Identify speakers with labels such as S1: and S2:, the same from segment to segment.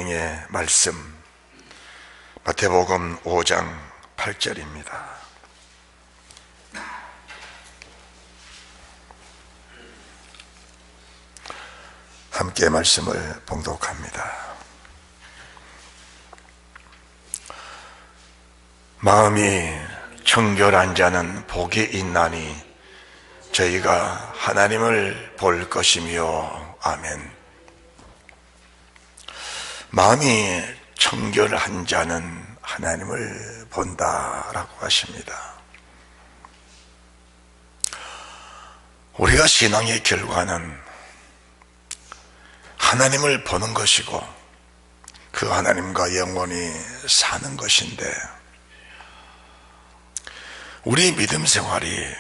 S1: 성경의 말씀, 마태복음 5장 8절입니다. 함께 말씀을 봉독합니다. 마음이 청결한 자는 복이 있나니 저희가 하나님을 볼 것이며. 아멘. 마음이 청결한 자는 하나님을 본다라고 하십니다. 우리가 신앙의 결과는 하나님을 보는 것이고 그 하나님과 영원히 사는 것인데, 우리 믿음 생활이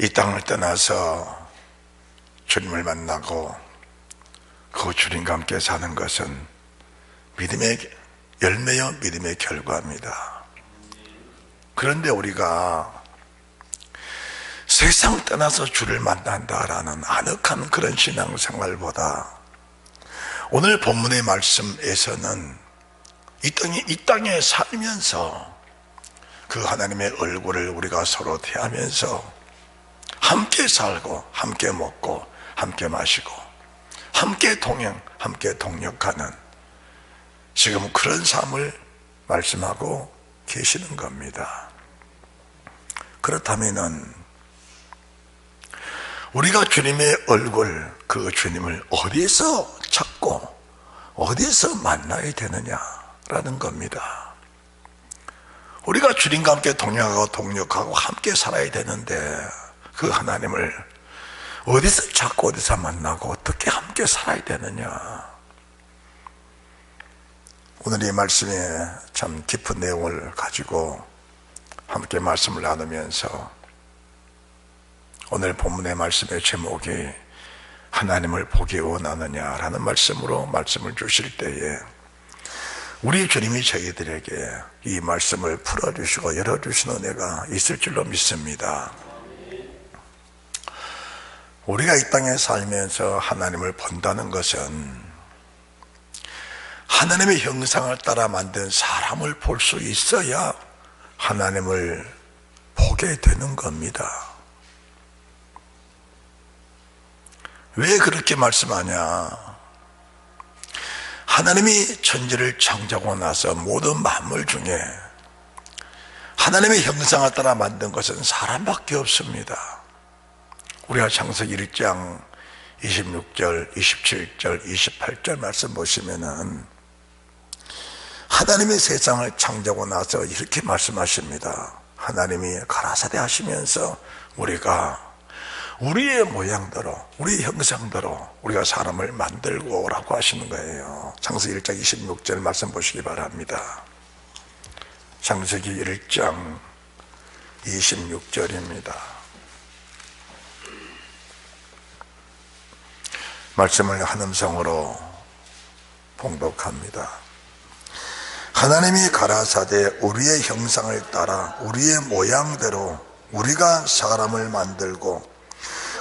S1: 이 땅을 떠나서 주님을 만나고 그 주님과 함께 사는 것은 믿음의 열매요 믿음의 결과입니다. 그런데 우리가 세상을 떠나서 주를 만난다라는 아늑한 그런 신앙생활보다 오늘 본문의 말씀에서는 이 땅에 살면서 그 하나님의 얼굴을 우리가 서로 대하면서 함께 살고 함께 먹고 함께 마시고 함께 동행 함께 동역하는 지금 그런 삶을 말씀하고 계시는 겁니다. 그렇다면은 우리가 주님의 얼굴, 그 주님을 어디서 찾고 어디서 만나야 되느냐라는 겁니다. 우리가 주님과 함께 동행하고 동역하고 함께 살아야 되는데 그 하나님을 어디서 찾고 어디서 만나고 어떻게 함께 살아야 되느냐. 오늘 이 말씀에 참 깊은 내용을 가지고 함께 말씀을 나누면서 오늘 본문의 말씀의 제목이 하나님을 보기 원하느냐라는 말씀으로 말씀을 주실 때에 우리 주님이 저희들에게 이 말씀을 풀어주시고 열어주시는 은혜가 있을 줄로 믿습니다. 우리가 이 땅에 살면서 하나님을 본다는 것은 하나님의 형상을 따라 만든 사람을 볼 수 있어야 하나님을 보게 되는 겁니다. 왜 그렇게 말씀하냐? 하나님이 천지를 창조하고 나서 모든 만물 중에 하나님의 형상을 따라 만든 것은 사람밖에 없습니다. 우리가 창세기 1장 26절, 27절, 28절 말씀 보시면은 하나님의 세상을 창조하고 나서 이렇게 말씀하십니다. 하나님이 가라사대 하시면서 우리가 우리의 모양대로 우리의 형상대로 우리가 사람을 만들고 라고 하시는 거예요. 창세기 1장 26절 말씀 보시기 바랍니다. 창세기 1장 26절입니다. 말씀을 한 음성으로 봉독합니다. 하나님이 가라사대 우리의 형상을 따라 우리의 모양대로 우리가 사람을 만들고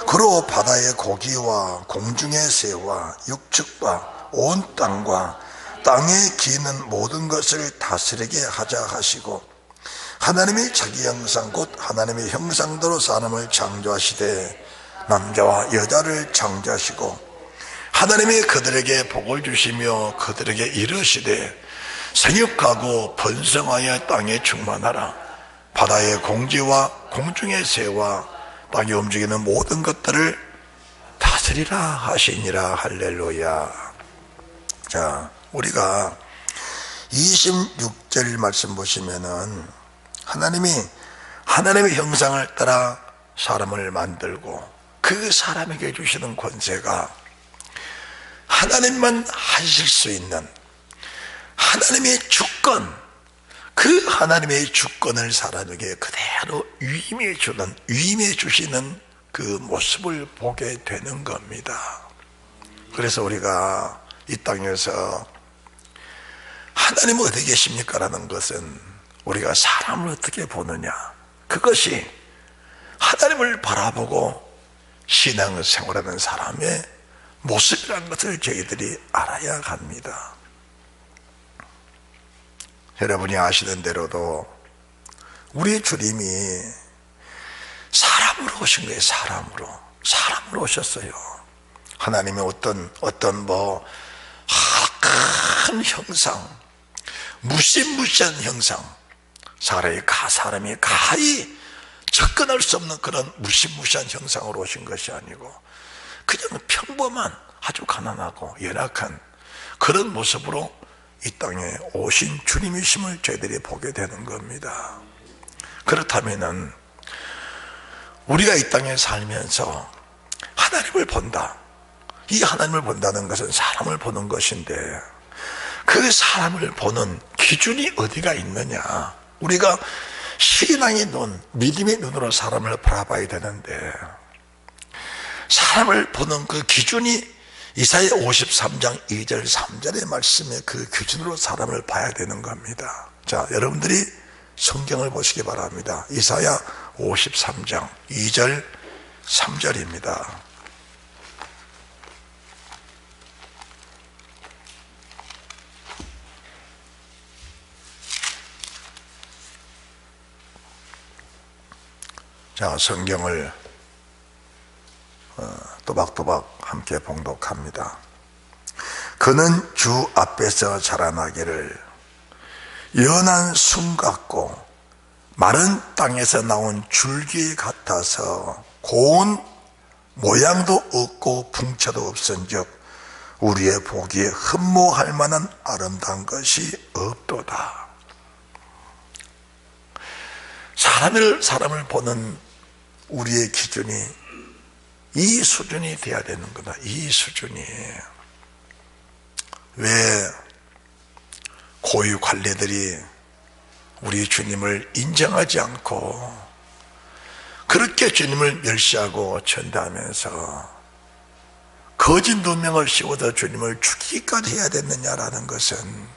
S1: 그로 바다의 고기와 공중의 새와 육축과 온 땅과 땅에 기는 모든 것을 다스리게 하자 하시고 하나님이 자기 형상 곧 하나님의 형상대로 사람을 창조하시되 남자와 여자를 창조하시고 하나님이 그들에게 복을 주시며 그들에게 이르시되 생육하고 번성하여 땅에 충만하라. 바다의 공지와 공중의 새와 땅에 움직이는 모든 것들을 다스리라 하시니라. 할렐루야. 자, 우리가 26절 말씀 보시면은 하나님이 하나님의 형상을 따라 사람을 만들고 그 사람에게 주시는 권세가 하나님만 하실 수 있는 하나님의 주권, 그 하나님의 주권을 사람에게 그대로 위임해 주시는 그 모습을 보게 되는 겁니다. 그래서 우리가 이 땅에서 하나님 어디 계십니까? 라는 것은 우리가 사람을 어떻게 보느냐, 그것이 하나님을 바라보고 신앙생활하는 사람의 모습이라는 것을 저희들이 알아야 합니다. 여러분이 아시는 대로도 우리 주님이 사람으로 오신 거예요. 사람으로 오셨어요. 하나님의 어떤 큰 형상, 무시무시한 형상, 사람이 가히 접근할 수 없는 그런 무시무시한 형상으로 오신 것이 아니고 그냥 평범한 아주 가난하고 연약한 그런 모습으로 이 땅에 오신 주님이심을 저희들이 보게 되는 겁니다. 그렇다면은 우리가 이 땅에 살면서 하나님을 본다. 이 하나님을 본다는 것은 사람을 보는 것인데 그 사람을 보는 기준이 어디가 있느냐. 우리가 신앙의 눈, 믿음의 눈으로 사람을 바라봐야 되는데 사람을 보는 그 기준이 이사야 53장 2절 3절의 말씀에 그 기준으로 사람을 봐야 되는 겁니다. 자, 여러분들이 성경을 보시기 바랍니다. 이사야 53장 2절 3절입니다. 자, 성경을 또박또박 함께 봉독합니다. 그는 주 앞에서 자라나기를 연한 숨 같고 마른 땅에서 나온 줄기 같아서 고운 모양도 없고 풍채도 없은즉 우리의 보기에 흠모할 만한 아름다운 것이 없도다. 사람을 보는 우리의 기준이 이 수준이 돼야 되는 거다. 이 수준이. 왜 고위 관리들이 우리 주님을 인정하지 않고 그렇게 주님을 멸시하고 천대하면서 거짓 누명을 씌워서 주님을 죽이기까지 해야 됐느냐라는 것은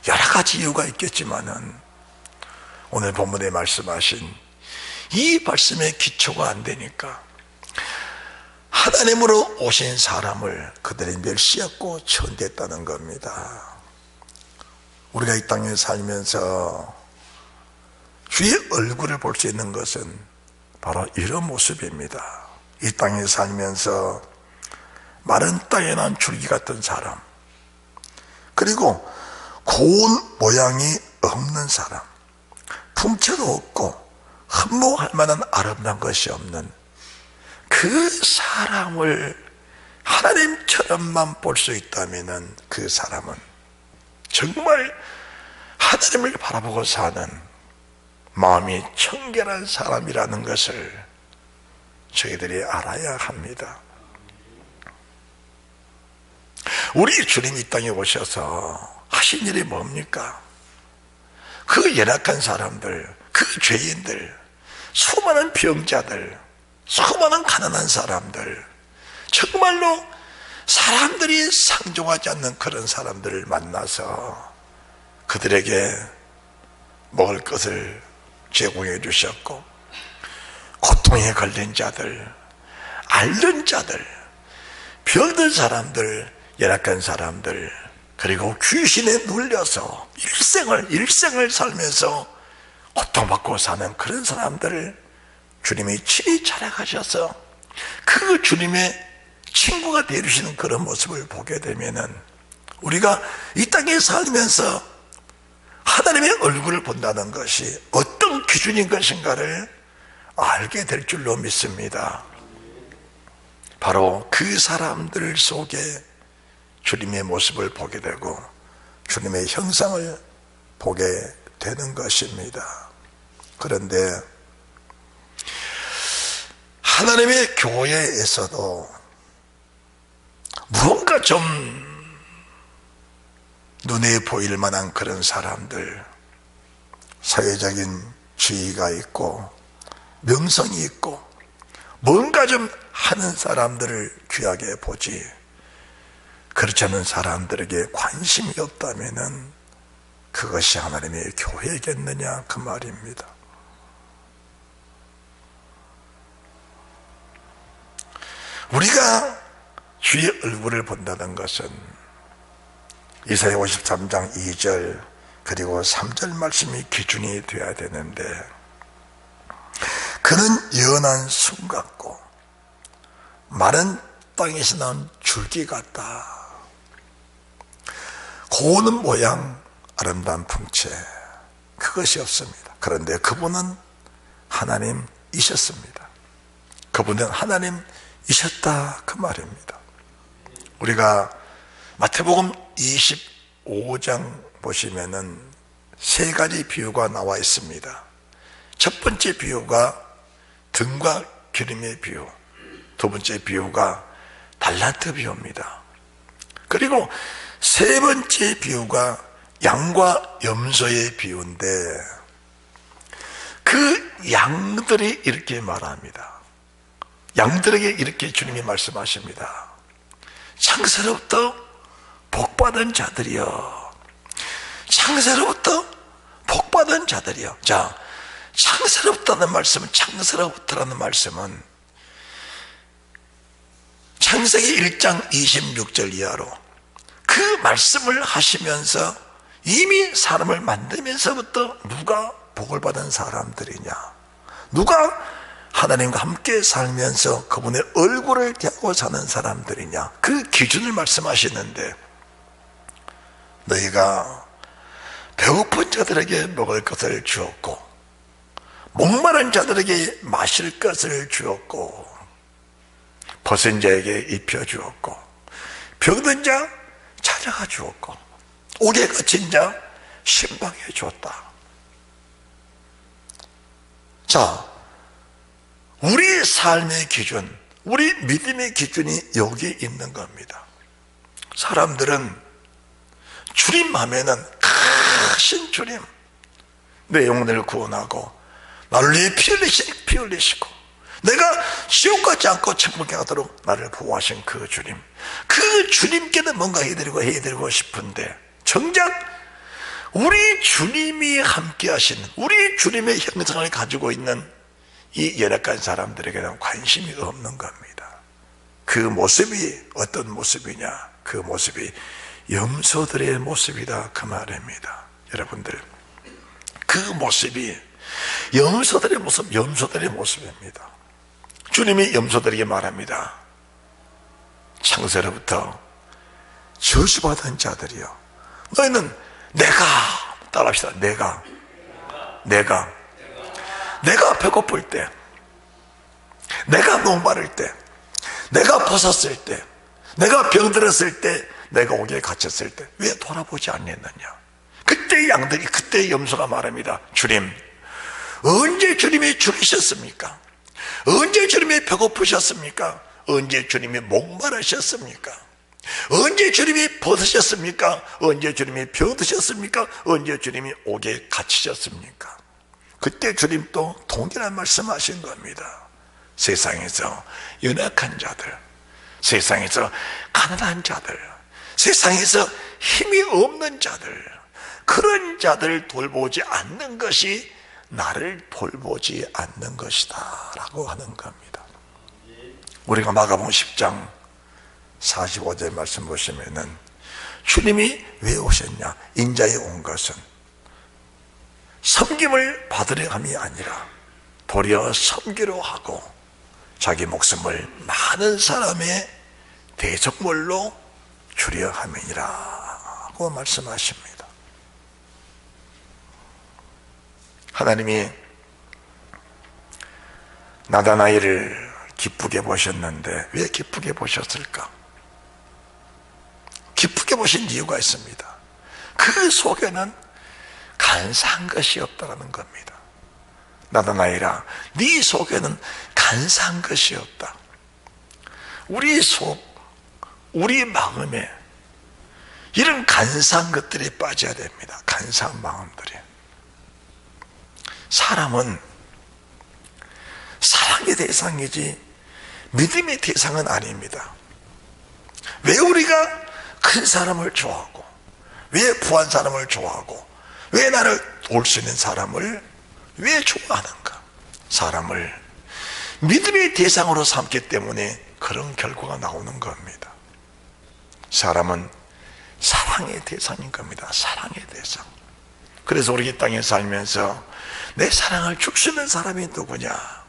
S1: 여러 가지 이유가 있겠지만은 오늘 본문에 말씀하신 이 말씀의 기초가 안 되니까 하나님으로 오신 사람을 그들이 멸시했고 천대했다는 겁니다. 우리가 이 땅에 살면서 주의 얼굴을 볼 수 있는 것은 바로 이런 모습입니다. 이 땅에 살면서 마른 땅에 난 줄기 같은 사람, 그리고 고운 모양이 없는 사람, 풍채도 없고 흠모할 만한 아름다운 것이 없는 그 사람을 하나님처럼만 볼 수 있다면 그 사람은 정말 하나님을 바라보고 사는 마음이 청결한 사람이라는 것을 저희들이 알아야 합니다. 우리 주님이 이 땅에 오셔서 하신 일이 뭡니까? 그 연약한 사람들, 그 죄인들, 수많은 병자들, 수많은 가난한 사람들, 정말로 사람들이 상종하지 않는 그런 사람들을 만나서 그들에게 먹을 것을 제공해 주셨고, 고통에 걸린 자들, 앓는 자들, 병든 사람들, 연약한 사람들, 그리고 귀신에 눌려서 일생을 살면서 고통받고 사는 그런 사람들을 주님이 친히 찾아가셔서 그 주님의 친구가 되어주시는 그런 모습을 보게 되면은 우리가 이 땅에 살면서 하나님의 얼굴을 본다는 것이 어떤 기준인 것인가를 알게 될 줄로 믿습니다. 바로 그 사람들 속에 주님의 모습을 보게 되고 주님의 형상을 보게 되는 것입니다. 그런데 하나님의 교회에서도 무언가 좀 눈에 보일 만한 그런 사람들, 사회적인 지위가 있고 명성이 있고 뭔가 좀 하는 사람들을 귀하게 보지, 그렇지 않은 사람들에게 관심이 없다면은 그것이 하나님의 교회겠느냐 그 말입니다. 우리가 주의 얼굴을 본다는 것은 이사야 53장 2절 그리고 3절 말씀이 기준이 되어야 되는데, 그는 연한 숨 같고 마른 땅에서 나온 줄기 같다. 고운 모양, 아름다운 풍채, 그것이 없습니다. 그런데 그분은 하나님이셨습니다. 그분은 하나님이셨다, 그 말입니다. 우리가 마태복음 25장 보시면은 세 가지 비유가 나와 있습니다. 첫 번째 비유가 등과 기름의 비유, 두 번째 비유가 달란트 비유입니다. 그리고 세 번째 비유가 양과 염소의 비유인데, 그 양들이 이렇게 말합니다. 양들에게 이렇게 주님이 말씀하십니다. 창세로부터 복받은 자들이여, 창세로부터 복받은 자들이여. 자, 창세로부터라는 말씀은, 창세로부터라는 말씀은 창세기 1장 26절 이하로 그 말씀을 하시면서 이미 사람을 만들면서부터 누가 복을 받은 사람들이냐, 누가 하나님과 함께 살면서 그분의 얼굴을 대하고 사는 사람들이냐, 그 기준을 말씀하시는데, 너희가 배고픈 자들에게 먹을 것을 주었고 목마른 자들에게 마실 것을 주었고 벗은 자에게 입혀주었고 병든 자 찾아가 주었고 옥에 갇힌 자 신방해 주었다. 자, 우리 삶의 기준, 우리 믿음의 기준이 여기 있는 겁니다. 사람들은 주님 하면은 크신 주님, 내 영혼을 구원하고 나를 위해 피 흘리시고 내가 지옥 가지 않고 천국에 가도록 나를 보호하신 그 주님, 그 주님께는 뭔가 해드리고 싶은데, 정작 우리 주님이 함께 하시는, 우리 주님의 형상을 가지고 있는 이 연약한 사람들에게는 관심이 없는 겁니다. 그 모습이 어떤 모습이냐, 그 모습이 염소들의 모습이다, 그 말입니다. 여러분들, 그 모습이 염소들의 모습입니다. 주님이 염소들에게 말합니다. 창세로부터 저주받은 자들이여, 너희는 따라합시다. 내가 배고플 때, 내가 목마를 때, 내가 벗었을 때, 내가 병들었을 때, 내가 옥에 갇혔을 때 왜 돌아보지 않겠느냐. 그때 양들이, 그때 염소가 말합니다. 주님, 언제 주님이 죽으셨습니까? 언제 주님이 배고프셨습니까? 언제 주님이 목마르셨습니까? 언제 주님이 벗으셨습니까? 언제 주님이 병드셨습니까? 언제 주님이 옥에 갇히셨습니까? 그때 주님 또 동일한 말씀하신 겁니다. 세상에서 연약한 자들, 세상에서 가난한 자들, 세상에서 힘이 없는 자들, 그런 자들 돌보지 않는 것이 나를 돌보지 않는 것이다 라고 하는 겁니다. 우리가 마가복음 10장 45절 말씀 보시면은 주님이 왜 오셨냐, 인자에 온 것은 섬김을 받으려 함이 아니라 도리어 섬기려 하고 자기 목숨을 많은 사람의 대속물로 주려 함이니라 고 말씀하십니다. 하나님이 나다나엘을 기쁘게 보셨는데 왜 기쁘게 보셨을까? 기쁘게 보신 이유가 있습니다. 그 속에는 간사한 것이 없다는 겁니다. 나다나엘아, 네 속에는 간사한 것이 없다. 우리 속, 우리 마음에 이런 간사한 것들이 빠져야 됩니다. 간사한 마음들이. 사람은 사랑의 대상이지 믿음의 대상은 아닙니다. 왜 우리가 큰 사람을 좋아하고, 왜 부한 사람을 좋아하고, 왜 나를 도울 수 있는 사람을 왜 좋아하는가? 사람을 믿음의 대상으로 삼기 때문에 그런 결과가 나오는 겁니다. 사람은 사랑의 대상인 겁니다. 사랑의 대상. 그래서 우리 이 땅에 살면서 내 사랑을 주시는 사람이 누구냐?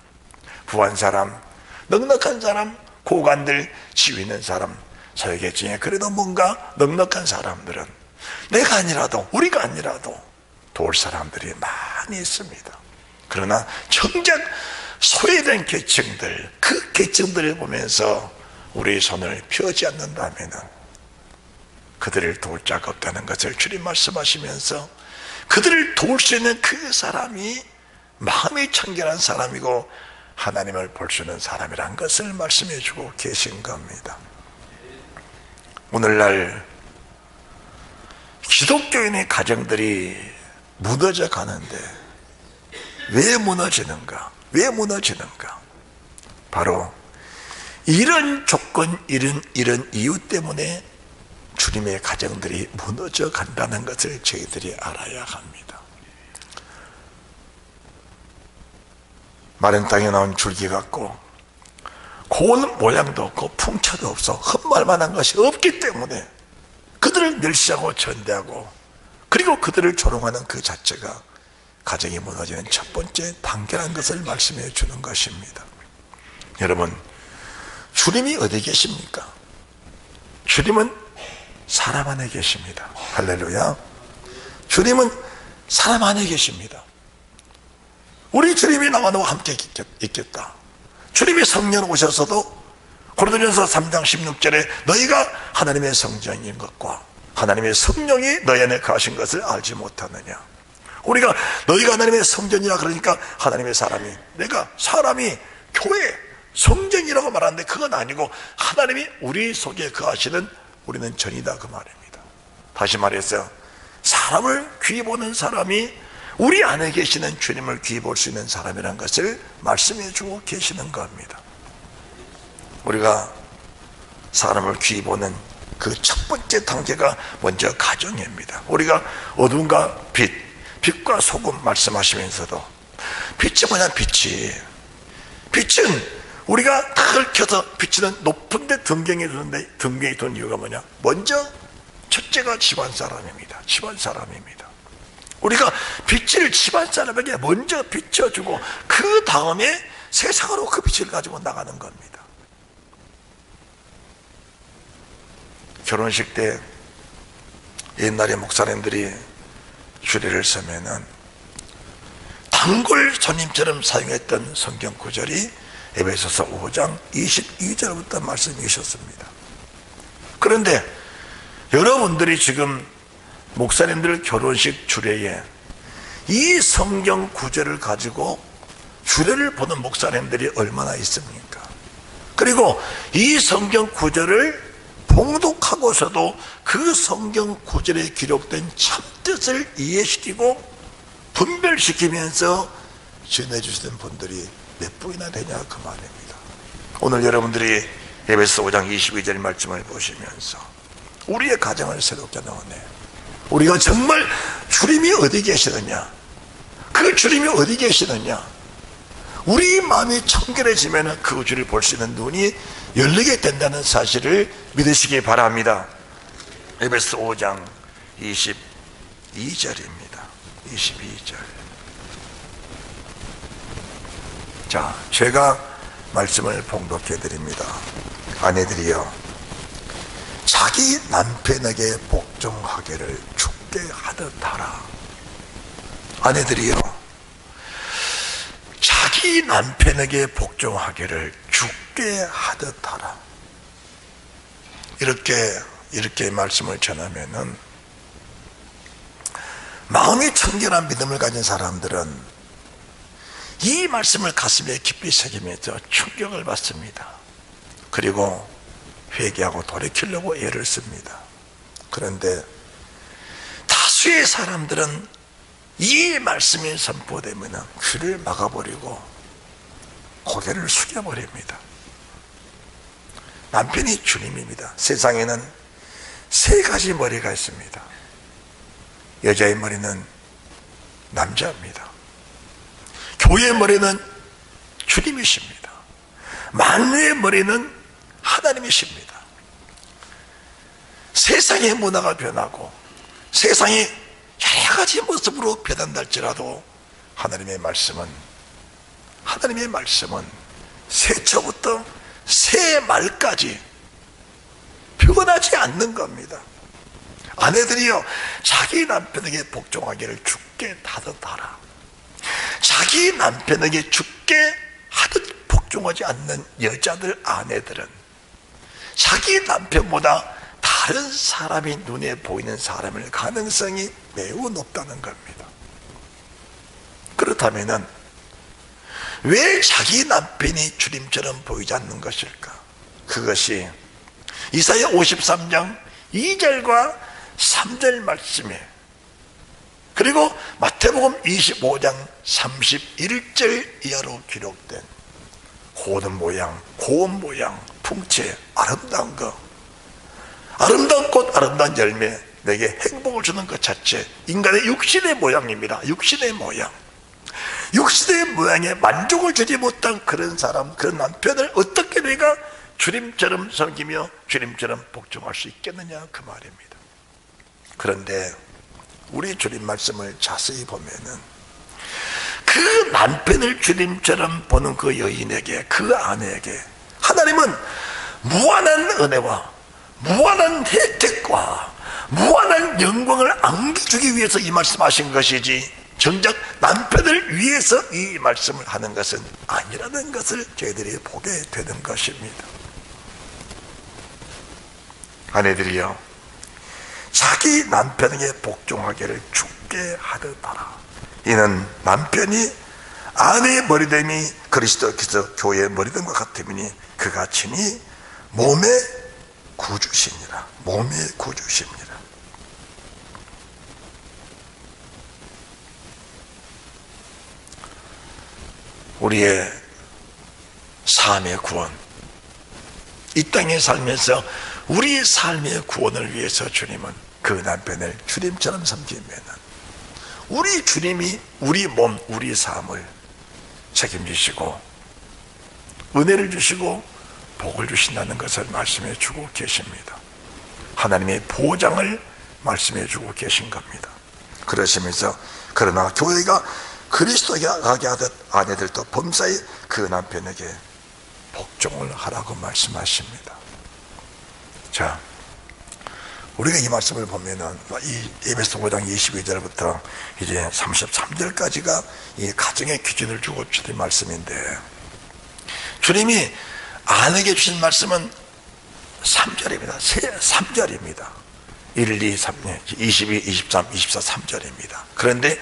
S1: 부한 사람, 넉넉한 사람, 고관들, 지위 있는 사람, 사회계 중에 그래도 뭔가 넉넉한 사람들은 내가 아니라도, 우리가 아니라도 도울 사람들이 많이 있습니다. 그러나 정작 소외된 계층들, 그 계층들을 보면서 우리 손을 펴지 않는다면 그들을 도울 자가 없다는 것을 주님 말씀하시면서 그들을 도울 수 있는 그 사람이 마음이 청결한 사람이고 하나님을 볼 수 있는 사람이란 것을 말씀해 주고 계신 겁니다. 오늘날 기독교인의 가정들이 무너져 가는데 왜 무너지는가? 왜 무너지는가? 바로 이런 조건, 이런 이유 때문에 주님의 가정들이 무너져 간다는 것을 저희들이 알아야 합니다. 마른 땅에 나온 줄기 같고 고운 모양도 없고 풍차도 없어 흠말만한 것이 없기 때문에 그들을 멸시하고 전대하고 그리고 그들을 조롱하는 그 자체가 가정이 무너지는 첫 번째 단계라는 것을 말씀해 주는 것입니다. 여러분, 주님이 어디 계십니까? 주님은 사람 안에 계십니다. 할렐루야. 주님은 사람 안에 계십니다. 우리 주님이 나와 너와 함께 있겠다. 주님이 성령 오셔서도 고린도전서 3장 16절에 너희가 하나님의 성전인 것과 하나님의 성령이 너희 안에 거하신 것을 알지 못하느냐. 우리가 너희가 하나님의 성전이라 그러니까 하나님의 사람이, 내가 사람이 교회 성전이라고 말하는데 그건 아니고 하나님이 우리 속에 거하시는 우리는 전이다 그 말입니다. 다시 말해서 사람을 귀히 보는 사람이 우리 안에 계시는 주님을 귀히 볼 수 있는 사람이라는 것을 말씀해 주고 계시는 겁니다. 우리가 사람을 귀히 보는 그 첫 번째 단계가 먼저 가정입니다. 우리가 어둠과 빛과 소금 말씀하시면서도 빛이 뭐냐? 빛은 우리가 탁을 켜서 비치는 높은데 등경이 두는데 등경이 두는 이유가 뭐냐? 먼저 첫째가 집안 사람입니다. 집안 사람입니다. 우리가 빛을 집안 사람에게 먼저 비춰주고 그 다음에 세상으로 그 빛을 가지고 나가는 겁니다. 결혼식 때 옛날에 목사님들이 주례를 서면은 단골 손님처럼 사용했던 성경 구절이 에베소서 5장 22절부터 말씀이셨습니다. 그런데 여러분들이 지금 목사님들 결혼식 주례에 이 성경 구절을 가지고 주례를 보는 목사님들이 얼마나 있습니까? 그리고 이 성경 구절을 봉독하고서도 그 성경 구절에 기록된 참뜻을 이해시키고 분별시키면서 전해주시는 분들이 몇 분이나 되냐 그 말입니다. 오늘 여러분들이 에베소 5장 22절 말씀을 보시면서 우리의 가정을 새롭게 넣었네. 우리가 정말 주님이 어디 계시느냐, 그 주님이 어디 계시느냐, 우리 마음이 청결해지면 그 주를 볼 수 있는 눈이 열리게 된다는 사실을 믿으시기 바랍니다. 에베소 5장 22절입니다. 22절. 자, 제가 말씀을 봉독해 드립니다. 아내들이여, 자기 남편에게 복종하기를 죽게 하듯 하라. 아내들이여, 자기 남편에게 복종하기를 죽게 하듯 하라. 이렇게 말씀을 전하면은 마음이 청결한 믿음을 가진 사람들은 이 말씀을 가슴에 깊이 새기면서 충격을 받습니다. 그리고 회개하고 돌이키려고 애를 씁니다. 그런데 다수의 사람들은 이 말씀이 선포되면 귀를 막아버리고 고개를 숙여버립니다. 남편이 주님입니다. 세상에는 세 가지 머리가 있습니다. 여자의 머리는 남자입니다. 교회의 머리는 주님이십니다. 만유의 머리는 하나님이십니다. 세상의 문화가 변하고 세상이 여러 가지 모습으로 변한달지라도 하나님의 말씀은 새처부터 새말까지 변하지 않는 겁니다. 아내들이요, 자기 남편에게 복종하기를 주께 하듯 하라. 자기 남편에게 주께 하듯 복종하지 않는 여자들, 아내들은 자기 남편보다 다른 사람이 눈에 보이는 사람일 가능성이 매우 높다는 겁니다. 그렇다면 왜 자기 남편이 주님처럼 보이지 않는 것일까? 그것이 이사야 53장 2절과 3절 말씀에, 그리고 마태복음 25장 31절 이하로 기록된 고운 모양, 고운 모양, 풍채, 아름다운 것, 아름다운 꽃, 아름다운 열매, 내게 행복을 주는 것 자체, 인간의 육신의 모양입니다. 육신의 모양. 육신의 모양에 만족을 주지 못한 그런 사람, 그런 남편을 어떻게 내가 주님처럼 섬기며 주님처럼 복종할 수 있겠느냐, 그 말입니다. 그런데 우리 주님 말씀을 자세히 보면은 그 남편을 주님처럼 보는 그 여인에게, 그 아내에게 하나님은 무한한 은혜와 무한한 혜택과 무한한 영광을 안겨주기 위해서 이 말씀하신 것이지, 정작 남편을 위해서 이 말씀을 하는 것은 아니라는 것을 저희들이 보게 되는 것입니다. 아내들이요, 자기 남편에게 복종하기를 주께 하듯 하라. 이는 남편이 아내의 머리됨이 그리스도께서 교회의 머리됨과 같음이니 그가 친히 몸의 구주시니라. 몸의 구주십니다. 우리의 삶의 구원, 이 땅에 살면서 우리의 삶의 구원을 위해서 주님은 그 남편을 주님처럼 섬기면 우리 주님이 우리 몸, 우리 삶을 책임지시고 은혜를 주시고 복을 주신다는 것을 말씀해 주고 계십니다. 하나님의 보장을 말씀해 주고 계신 겁니다. 그러시면서 그러나 교회가 그리스도에게 가게 하듯 아내들도 범사에 그 남편에게 복종을 하라고 말씀하십니다. 자, 우리가 이 말씀을 보면은 이 에베소 5장 22절부터 이제 33절까지가 이 가정의 기준을 주고 주신 말씀인데, 주님이 아내에게 주신 말씀은 3절입니다. 3절입니다. 1, 2, 3, 22, 23, 24, 3절입니다. 그런데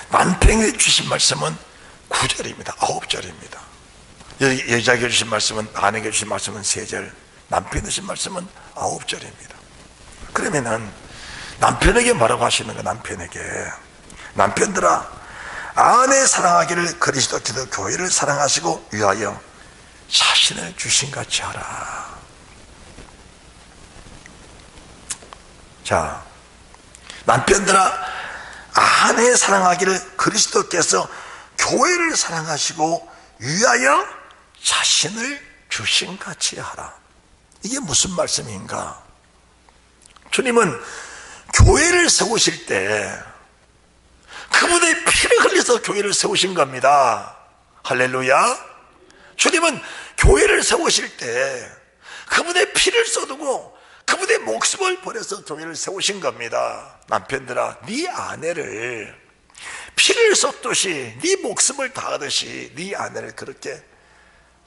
S1: 남편에게 주신 말씀은 9절입니다. 9절입니다. 여자에게 주신 말씀은, 아내에게 주신 말씀은 3절, 남편에게 주신 말씀은 9절입니다. 그러면은 남편에게 뭐라고 하시는 거? 남편들아, 아내 사랑하기를 그리스도께서 교회를 사랑하시고 위하여 자신을 주신같이 하라. 자, 남편들아, 아내 사랑하기를 그리스도께서 교회를 사랑하시고 위하여 자신을 주신같이 하라. 이게 무슨 말씀인가? 주님은 교회를 세우실 때 그분의 피를 흘려서 교회를 세우신 겁니다. 할렐루야. 주님은 교회를 세우실 때 그분의 피를 쏟고 그분의 목숨을 버려서 교회를 세우신 겁니다. 남편들아, 네 아내를 피를 쏟듯이, 네 목숨을 다하듯이 네 아내를 그렇게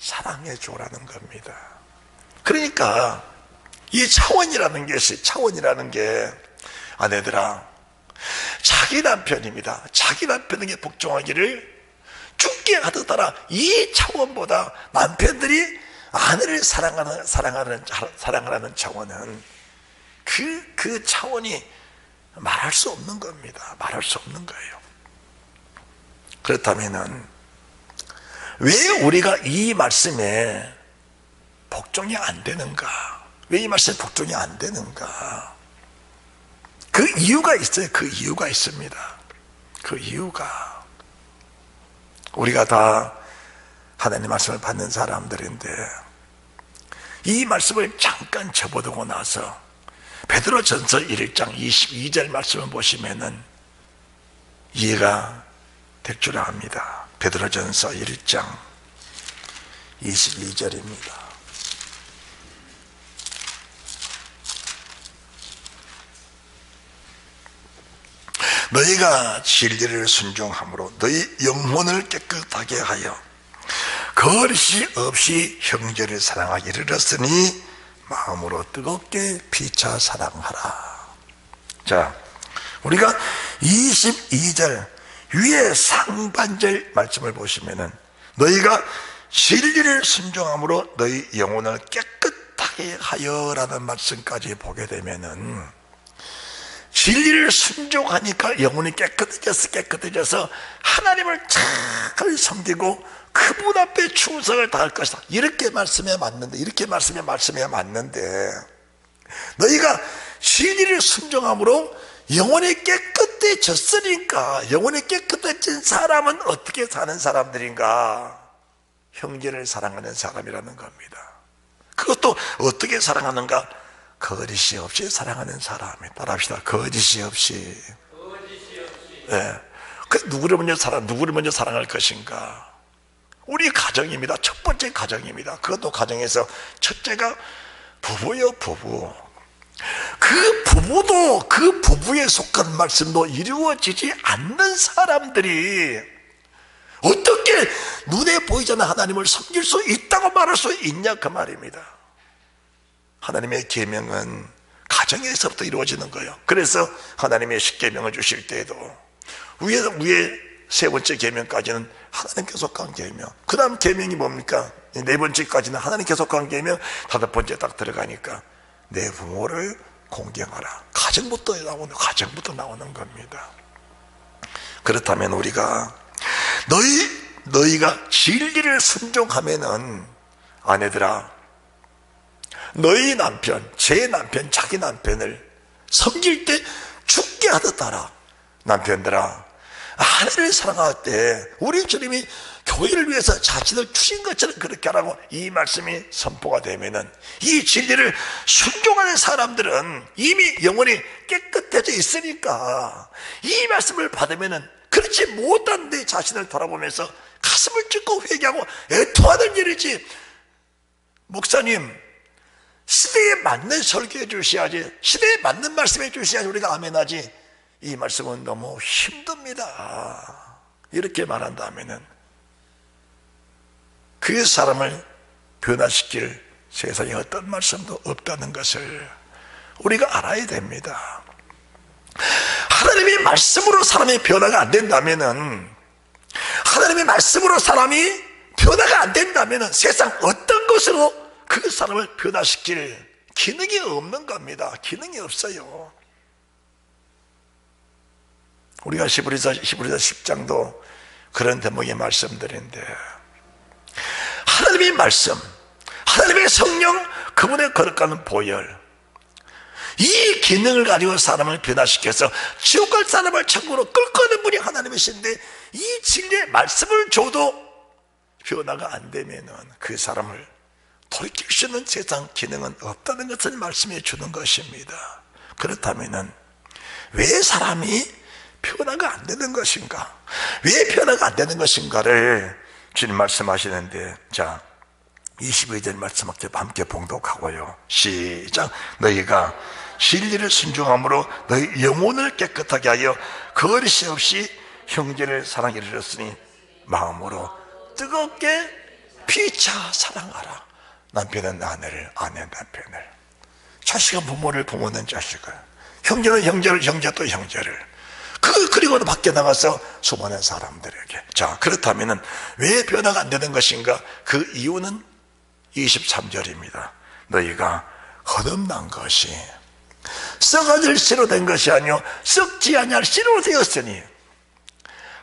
S1: 사랑해 주라는 겁니다. 그러니까 이 차원이라는 게, 아내들아, 자기 남편입니다. 자기 남편에게 복종하기를 주께 하듯 하라. 이 차원보다 남편들이 아내를 사랑하는 차원은 그 차원이 말할 수 없는 겁니다. 말할 수 없는 거예요. 그렇다면은 왜 우리가 이 말씀에 복종이 안 되는가? 왜 이 말씀에 복종이 안 되는가? 그 이유가 있어요. 그 이유가 있습니다. 그 이유가, 우리가 다 하나님 말씀을 받는 사람들인데 이 말씀을 잠깐 접어두고 나서 베드로전서 1장 22절 말씀을 보시면은 이해가 될 줄 압니다. 베드로전서 1장 22절입니다. 너희가 진리를 순종함으로 너희 영혼을 깨끗하게 하여 거짓이 없이 형제를 사랑하기 이르렀으니 마음으로 뜨겁게 피차 사랑하라. 자, 우리가 22절 위에 상반절 말씀을 보시면은 너희가 진리를 순종함으로 너희 영혼을 깨끗하게 하여라는 말씀까지 보게 되면은 진리를 순종하니까 영혼이 깨끗해져서 하나님을 잘 섬기고 그분 앞에 충성을 다할 것이다. 이렇게 말씀해 맞는데 너희가 진리를 순종함으로 영혼이 깨끗해졌으니까 영혼이 깨끗해진 사람은 어떻게 사는 사람들인가? 형제를 사랑하는 사람이라는 겁니다. 그것도 어떻게 사랑하는가? 거짓이 없이 사랑하는 사람이. 따라합시다. 거짓이 없이. 네. 누구를 먼저 사랑할 것인가? 우리 가정입니다. 첫 번째 가정입니다. 그것도 가정에서 첫째가 부부요, 부부. 그 부부도 그 부부에 속한 말씀도 이루어지지 않는 사람들이 어떻게 눈에 보이지 않는 하나님을 섬길 수 있다고 말할 수 있냐 그 말입니다. 하나님의 계명은 가정에서부터 이루어지는 거예요. 그래서 하나님의 십계명을 주실 때에도 위에 세 번째 계명까지는 하나님께 속한 계명, 그 다음 계명이 뭡니까? 네 번째까지는 하나님께 속한 계명, 다섯 번째 딱 들어가니까 내 부모를 공경하라. 가정부터 나오는 겁니다. 그렇다면 우리가 너희가 진리를 순종하면은 아내들아, 너희 남편, 제 남편, 자기 남편을 섬길 때 죽게 하듯 하라. 남편들아, 아내를 사랑할 때 우리 주님이 교회를 위해서 자신을 주신 것처럼 그렇게 하라고 이 말씀이 선포가 되면은 이 진리를 순종하는 사람들은 이미 영혼이 깨끗해져 있으니까 이 말씀을 받으면은 그렇지 못한 내 자신을 돌아보면서 가슴을 찢고 회개하고 애통하는 일이지. 목사님, 시대에 맞는 설교해 주셔야지, 시대에 맞는 말씀해 주셔야지 우리가 아멘하지. 이 말씀은 너무 힘듭니다. 이렇게 말한다면은 그 사람을 변화시킬 세상에 어떤 말씀도 없다는 것을 우리가 알아야 됩니다. 하나님의 말씀으로 사람이 변화가 안 된다면은, 하나님의 말씀으로 사람이 변화가 안 된다면은 세상 어떤 것으로 그 사람을 변화시킬 기능이 없는 겁니다. 기능이 없어요. 우리가 히브리서 10장도 그런 대목의 말씀들인데, 하나님의 말씀, 하나님의 성령, 그분의 거룩한 보혈, 이 기능을 가지고 사람을 변화시켜서 지옥 갈 사람을 천국으로 끌고 가는 분이 하나님이신데, 이 진리의 말씀을 줘도 변화가 안 되면은 그 사람을 돌이킬 수 있는 세상 기능은 없다는 것을 말씀해 주는 것입니다. 그렇다면은 왜 사람이 변화가 안 되는 것인가? 왜 변화가 안 되는 것인가를 주님 말씀하시는데, 자, 22절 말씀 함께 봉독하고요. 시작. 너희가 진리를 순종함으로 너희 영혼을 깨끗하게 하여 거짓이 없이 형제를 사랑하기 이르렀으니 마음으로 뜨겁게 피차 사랑하라. 남편은 아내를, 아내는 남편을, 자식은 부모를, 부모는 자식을, 형제는 형제를, 형제 또 형제를, 그리고 밖에 나가서 수많은 사람들에게. 자, 그렇다면 왜 변화가 안 되는 것인가? 그 이유는 23절입니다. 너희가 거듭난 것이 썩어질 씨로 된 것이 아니요 썩지 아니할 씨로 되었으니,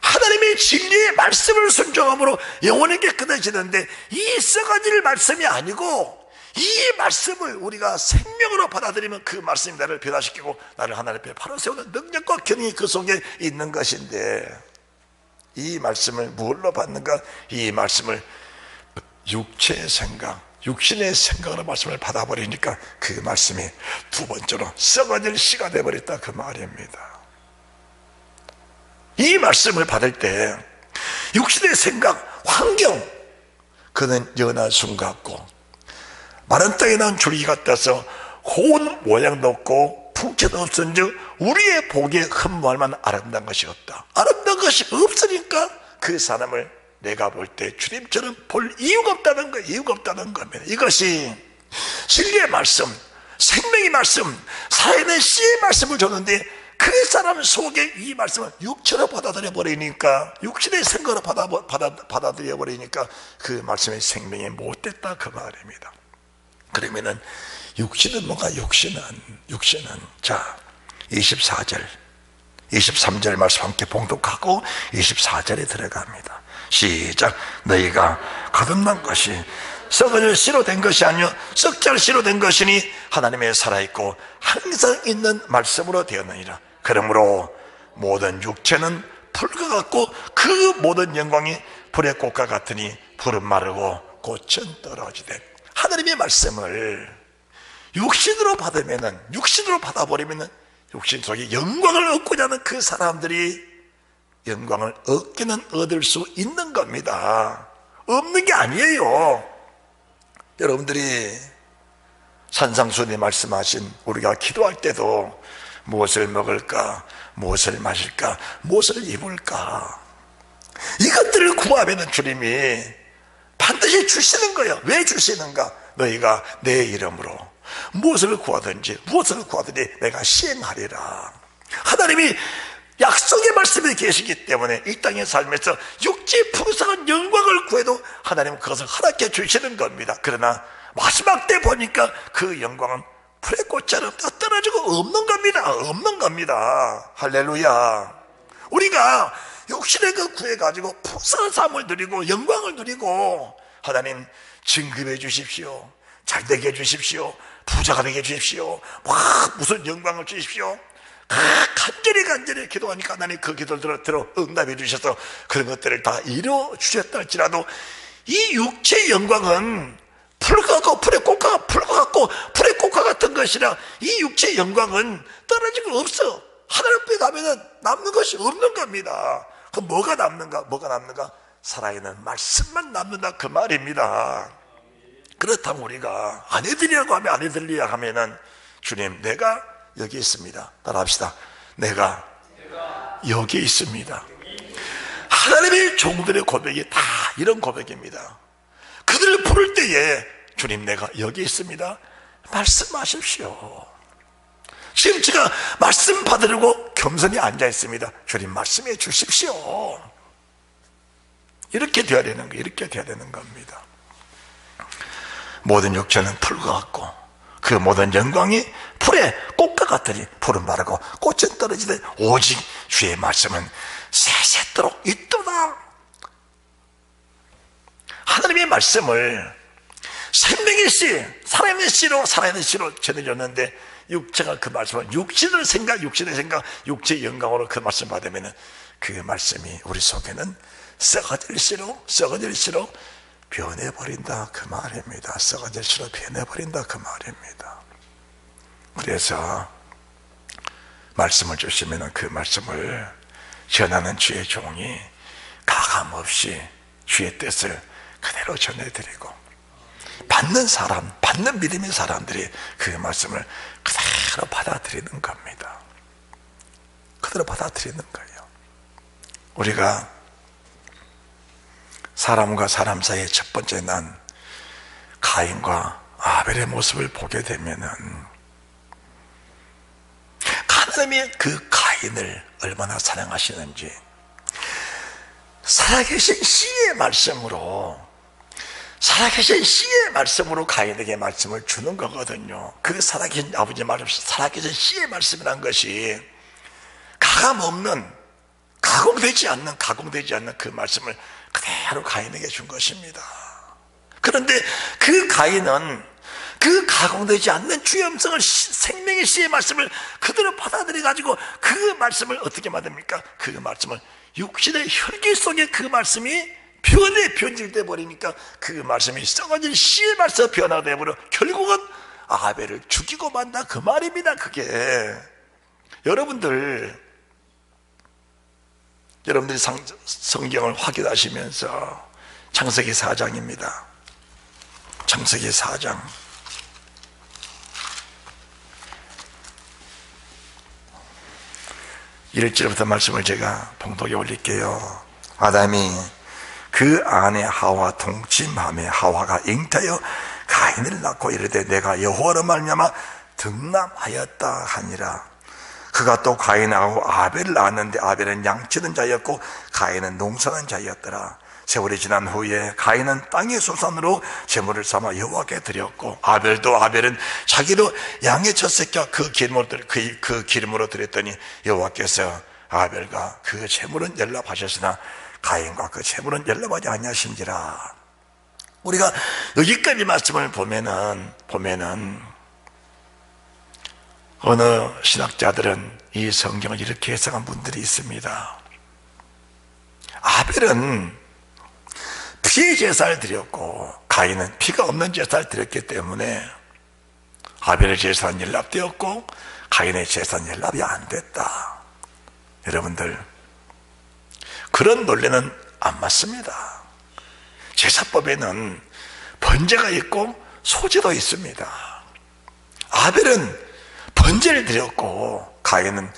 S1: 하나님의 진리의 말씀을 순종함으로 영혼이 깨끗해지는데, 이 썩어질 말씀이 아니고 이 말씀을 우리가 생명으로 받아들이면 그 말씀이 나를 변화시키고 나를 하나님 앞에 바로 세우는 능력과 기능이 그 속에 있는 것인데, 이 말씀을 무엇로 받는가? 이 말씀을 육체의 생각, 육신의 생각으로 말씀을 받아버리니까 그 말씀이 두 번째로 썩어질 씨가 되어버렸다, 그 말입니다. 이 말씀을 받을 때 육신의 생각, 환경, 그는 연한 순 같고 마른 땅에 난 줄기 같아서 고운 모양도 없고 풍채도 없은즉 우리의 보기에 흠모할만 아름다운 것이 없다. 아름다운 것이 없으니까 그 사람을 내가 볼 때 주님처럼 볼 이유가 없다는 거예요. 이유가 없다는 겁니다. 이것이 진리의 말씀, 생명의 말씀, 살아있는 씨의 말씀을 줬는데 그 사람 속에 이 말씀을 육체로 받아들여 버리니까, 육신의 생각으로 받아들여 버리니까 그 말씀의 생명이 못됐다, 그 말입니다. 그러면은 육신은 뭔가, 육신은 자 24절 23절 말씀 함께 봉독하고 24절에 들어갑니다. 시작. 너희가 거듭난 것이 썩을 씨로 된 것이 아니요 썩지 않을 씨로 된 것이니 하나님의 살아있고 항상 있는 말씀으로 되었느니라. 그러므로 모든 육체는 풀과 같고 그 모든 영광이 불의 꽃과 같으니 풀은 마르고 꽃은 떨어지되. 하나님의 말씀을 육신으로 받아버리면은 육신 속에 영광을 얻고자 하는 그 사람들이 영광을 얻기는 얻을 수 있는 겁니다. 없는 게 아니에요. 여러분들이 산상수훈이 말씀하신 우리가 기도할 때도 무엇을 먹을까, 무엇을 마실까, 무엇을 입을까, 이것들을 구하면 주님이 반드시 주시는 거예요. 왜 주시는가? 너희가 내 이름으로 무엇을 구하든지 내가 시행하리라. 하나님이 약속의 말씀이 계시기 때문에 이 땅에 살면서 육지 풍성한 영광을 구해도 하나님은 그것을 허락해 주시는 겁니다. 그러나 마지막 때 보니까 그 영광은 풀의 꽃처럼 떨어지고 없는 겁니다. 할렐루야. 우리가 육신의 그 구해가지고 풍성한 삶을 누리고 영광을 누리고 하나님 증급해 주십시오, 잘되게 해주십시오, 부자가 되게 해주십시오, 무슨 영광을 주십시오, 간절히 기도하니까 하나님 그 기도를 들어 응답해 주셔서 그런 것들을 다 이루어 주셨다 할지라도 이 육체의 영광은 풀과 같고 풀의 꽃과 같은 것이라 이 육체의 영광은 떨어지고 없어. 하늘 앞에 가면은 남는 것이 없는 겁니다. 그럼 뭐가 남는가? 살아있는 말씀만 남는다, 그 말입니다. 그렇다면 우리가 아내들이라고 하면은 주님, 내가 여기 있습니다. 따라합시다. 내가 여기 있습니다. 하나님의 종들의 고백이 다 이런 고백입니다. 그들을 부를 때에 주님, 내가 여기 있습니다. 말씀하십시오. 지금 제가 말씀 받으려고 겸손히 앉아 있습니다. 주님, 말씀해 주십시오. 이렇게 되어야 되는 겁니다. 모든 육체는 풀과 같고 그 모든 영광이 풀의 꽃과 같으니 풀은 마르고 꽃은 떨어지되 오직 주의 말씀은 세세토록 있도다. 하나님의 말씀을 생명의 씨, 살아있는 씨로 전해줬는데 육체가 그 말씀을 육신의 생각, 육체의 영광으로 그 말씀 받으면 그 말씀이 우리 속에는 썩어질 씨로 변해버린다, 그 말입니다. 썩어질 씨로 변해버린다, 그 말입니다. 그래서 말씀을 주시면 그 말씀을 전하는 주의 종이 가감없이 주의 뜻을 그대로 전해드리고 받는 믿음의 사람들이 그 말씀을 그대로 받아들이는 겁니다. 그대로 받아들이는 거예요. 우리가 사람과 사람 사이의 첫 번째 난 가인과 아벨의 모습을 보게 되면은 하나님이 그 가인을 얼마나 사랑하시는지 살아계신 씨의 말씀으로 가인에게 말씀을 주는 거거든요. 그 살아계신 아버지 말씀, 살아계신 씨의 말씀이란 것이 가감없는, 가공되지 않는 그 말씀을 그대로 가인에게 준 것입니다. 그런데 그 가인은 그 가공되지 않는 주의 음성을, 생명의 씨의 말씀을 그대로 받아들여 가지고 그 말씀을 어떻게 받습니까? 그 말씀을 육신의 혈기 속에 그 말씀이 변질돼 버리니까 그 말씀이 썩어질 씨의 말씀 변화돼 버려 결국은 아벨을 죽이고 만다 그 말입니다. 그게 여러분들이 성경을 확인하시면서 창세기 4장입니다. 창세기 4장 1절부터 말씀을 제가 봉독에 올릴게요. 아담이 그 아내 하와 동침하며 하와가 잉태하여 가인을 낳고 이르되 내가 여호와로 말미암아 등남하였다 하니라. 그가 또 가인하고 아벨을 낳았는데 아벨은 양치는 자였고 가인은 농사는 자였더라. 세월이 지난 후에 가인은 땅의 소산으로 제물을 삼아 여호와께 드렸고 아벨은 자기로 양의 첫 새끼와 그 기름으로 드렸더니 여호와께서 아벨과 그 제물은 연락하셨으나 가인과 그 제물은 연락하지 아니하신지라. 우리가 여기까지 말씀을 보면은 어느 신학자들은 이 성경을 이렇게 해석한 분들이 있습니다. 아벨은 피의 제사를 드렸고 가인은 피가 없는 제사를 드렸기 때문에 아벨의 제사는 연락되었고 가인의 제사는 연락이 안 됐다. 여러분들, 그런 논리는 안 맞습니다. 제사법에는 번제가 있고 소제도 있습니다. 아벨은 번제를 드렸고 가인은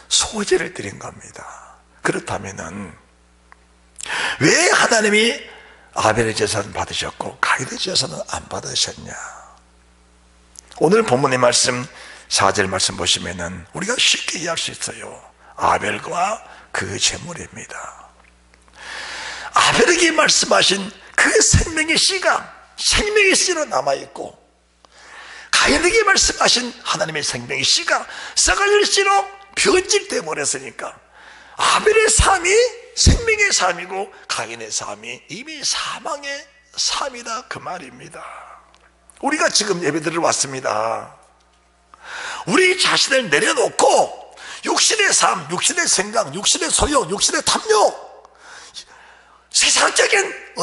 S1: 소제를 드린 겁니다. 그렇다면은 왜 하나님이 아벨의 제사는 받으셨고 가인의 제사는 안 받으셨냐? 오늘 본문의 말씀 4절 말씀 보시면은 우리가 쉽게 이해할 수 있어요. 아벨과 그 제물입니다. 아벨에게 말씀하신 그 생명의 씨가 생명의 씨로 남아있고 가인에게 말씀하신 하나님의 생명의 씨가 썩어질 씨로 변질되어 버렸으니까 아벨의 삶이 생명의 삶이고 가인의 삶이 이미 사망의 삶이다 그 말입니다. 우리가 지금 예배드리러 왔습니다. 우리 자신을 내려놓고 육신의 삶, 육신의 생각, 육신의 소욕, 육신의 탐욕, 세상적인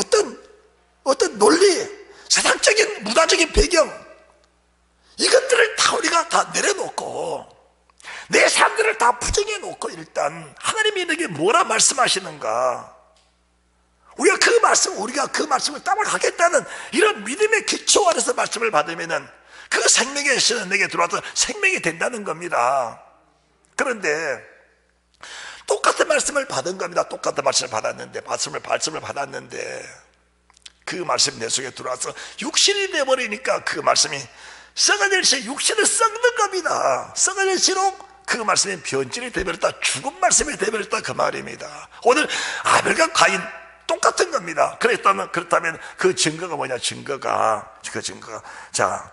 S1: 어떤 논리, 세상적인 문화적인 배경, 이것들을 다 우리가 다 내려놓고 내 삶들을 다 부정해 놓고 일단 하나님이 내게 뭐라 말씀하시는가, 우리가 그 말씀을 따라가겠다는 이런 믿음의 기초 아래서 말씀을 받으면은 그 생명의 신은 내게 들어와서 생명이 된다는 겁니다. 그런데 똑같은 말씀을 받은 겁니다. 똑같은 말씀을 받았는데 그 말씀이 내 속에 들어와서 육신이 되어버리니까 그 말씀이 썩어질 시 육신을 썩는 겁니다. 썩어질 시록 그 말씀이 변질이 되어버렸다, 죽은 말씀이 되어버렸다 그 말입니다. 오늘 아벨과 가인 똑같은 겁니다. 그렇다면 그 증거가 뭐냐? 그 증거가 자